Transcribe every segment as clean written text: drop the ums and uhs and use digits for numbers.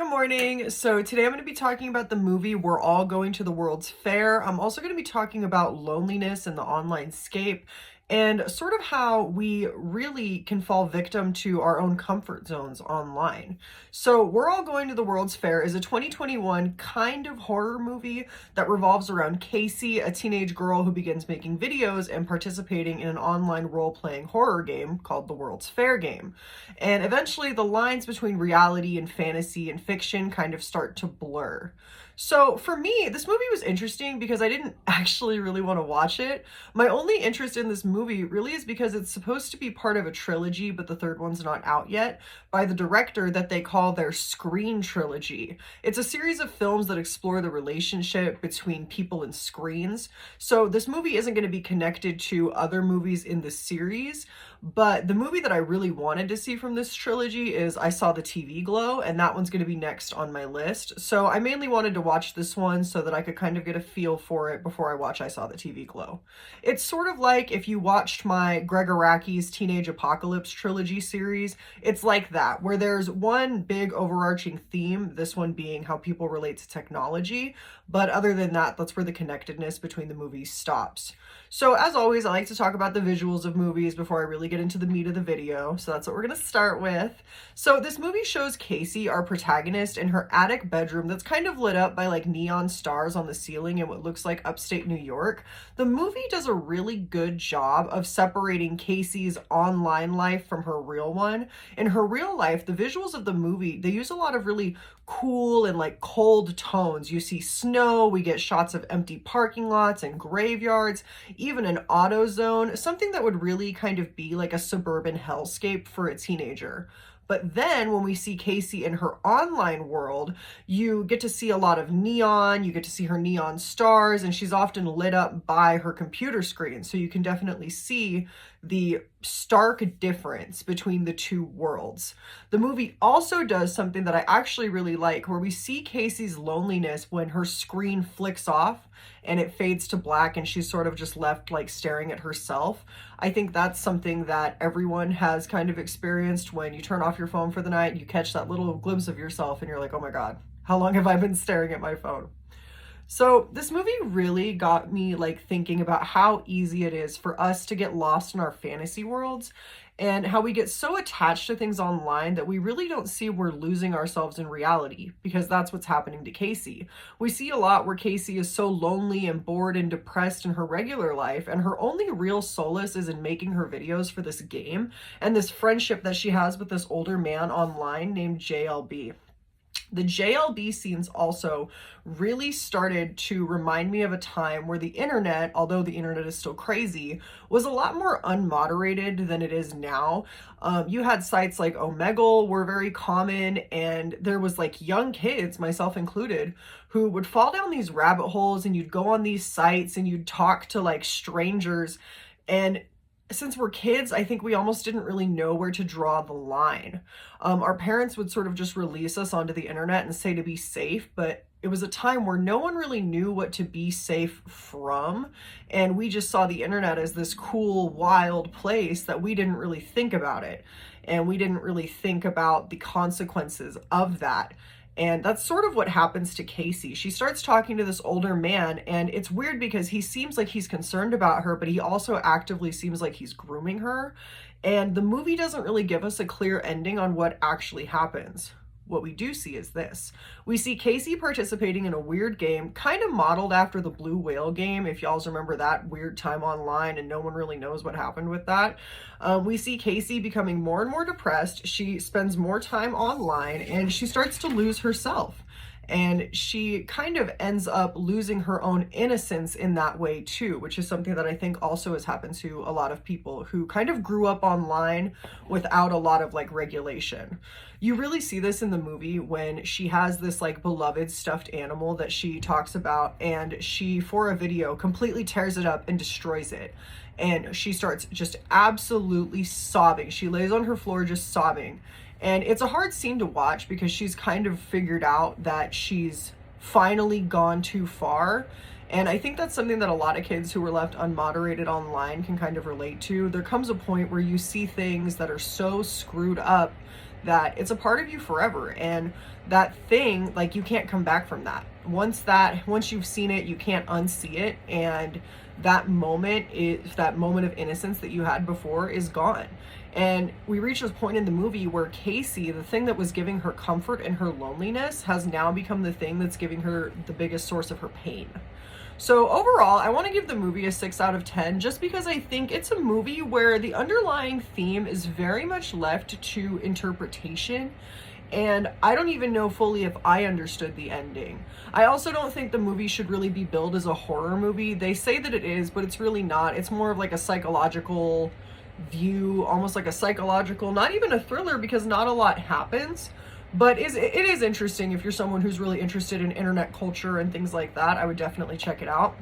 Good morning. So today I'm going to be talking about the movie We're All Going to the World's Fair. I'm also going to be talking about loneliness in the online scape and sort of how we really can fall victim to our own comfort zones online. So We're All Going to the World's Fair is a 2021 kind of horror movie that revolves around Casey, a teenage girl who begins making videos and participating in an online role-playing horror game called the World's Fair game. And eventually the lines between reality and fantasy and fiction kind of start to blur. So for me, this movie was interesting because I didn't actually really want to watch it. My only interest in this movie really is because it's supposed to be part of a trilogy, but the third one's not out yet, by the director that they call their Screen Trilogy. It's a series of films that explore the relationship between people and screens. So this movie isn't going to be connected to other movies in the series, but the movie that I really wanted to see from this trilogy is I Saw the TV Glow, and that one's going to be next on my list. So I mainly wanted to watch this one so that I could kind of get a feel for it before I watch I Saw the TV Glow. It's sort of like if you watched my Greg Araki's Teenage Apocalypse trilogy series. It's like that, where there's one big overarching theme, this one being how people relate to technology, but other than that, that's where the connectedness between the movies stops. So as always, I like to talk about the visuals of movies before I really get into the meat of the video, so that's what we're going to start with. So this movie shows Casey, our protagonist, in her attic bedroom that's kind of lit up by like neon stars on the ceiling in what looks like upstate New York. The movie does a really good job of separating Casey's online life from her real one. In her real life, the visuals of the movie, they use a lot of really cool and like cold tones. You see snow, we get shots of empty parking lots and graveyards, even an auto zone, something that would really kind of be like a suburban hellscape for a teenager. But then when we see Casey in her online world, you get to see a lot of neon, you get to see her neon stars, and she's often lit up by her computer screen. So you can definitely see the stark difference between the two worlds. The movie also does something that I actually really like, where we see Casey's loneliness when her screen flicks off and it fades to black and she's sort of just left like staring at herself. I think that's something that everyone has kind of experienced when you turn off your phone for the night and you catch that little glimpse of yourself and you're like, oh my God, how long have I been staring at my phone? So this movie really got me like thinking about how easy it is for us to get lost in our fantasy worlds and how we get so attached to things online that we really don't see we're losing ourselves in reality, because that's what's happening to Casey. We see a lot where Casey is so lonely and bored and depressed in her regular life, and her only real solace is in making her videos for this game and this friendship that she has with this older man online named JLB. The JLB scenes also really started to remind me of a time where the internet, although the internet is still crazy, was a lot more unmoderated than it is now. You had sites like Omegle were very common, and there was like young kids, myself included, who would fall down these rabbit holes, and you'd go on these sites and you'd talk to like strangers. And since we're kids, I think we almost didn't really know where to draw the line. Our parents would sort of just release us onto the internet and say to be safe, but it was a time where no one really knew what to be safe from, and we just saw the internet as this cool, wild place that we didn't really think about it, and we didn't really think about the consequences of that. And that's sort of what happens to Casey. She starts talking to this older man, and it's weird because he seems like he's concerned about her, but he also actively seems like he's grooming her. And the movie doesn't really give us a clear ending on what actually happens. What we do see is this. We see Casey participating in a weird game, kind of modeled after the Blue Whale game, if y'all remember that weird time online and no one really knows what happened with that. We see Casey becoming more and more depressed. She spends more time online and she starts to lose herself. And she kind of ends up losing her own innocence in that way too, which is something that I think also has happened to a lot of people who kind of grew up online without a lot of like regulation. You really see this in the movie when she has this like beloved stuffed animal that she talks about, and she, for a video, completely tears it up and destroys it. And she starts just absolutely sobbing. She lays on her floor just sobbing. And it's a hard scene to watch because she's kind of figured out that she's finally gone too far. And I think that's something that a lot of kids who were left unmoderated online can kind of relate to. There comes a point where you see things that are so screwed up that it's a part of you forever. And that thing, like, you can't come back from that. Once you've seen it, you can't unsee it. And that moment of innocence that you had before is gone. And we reach this point in the movie where Casey, the thing that was giving her comfort in her loneliness, has now become the thing that's giving her the biggest source of her pain. So overall, I want to give the movie a 6 out of 10 just because I think it's a movie where the underlying theme is very much left to interpretation, and I don't even know fully if I understood the ending. I also don't think the movie should really be billed as a horror movie. They say that it is, but it's really not. It's more of like a psychological view, almost like a psychological, not even a thriller, because not a lot happens. But it is interesting. If you're someone who's really interested in internet culture and things like that, I would definitely check it out.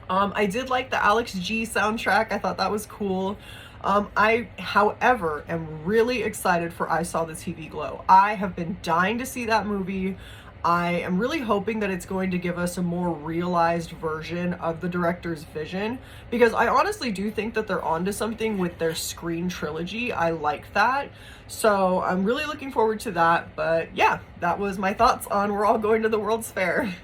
I did like the Alex G soundtrack. I thought that was cool. I, however, am really excited for I Saw the TV Glow. I have been dying to see that movie. I am really hoping that it's going to give us a more realized version of the director's vision, because I honestly do think that they're onto something with their Screen trilogy. I like that. So I'm really looking forward to that. But yeah, that was my thoughts on We're All Going to the World's Fair.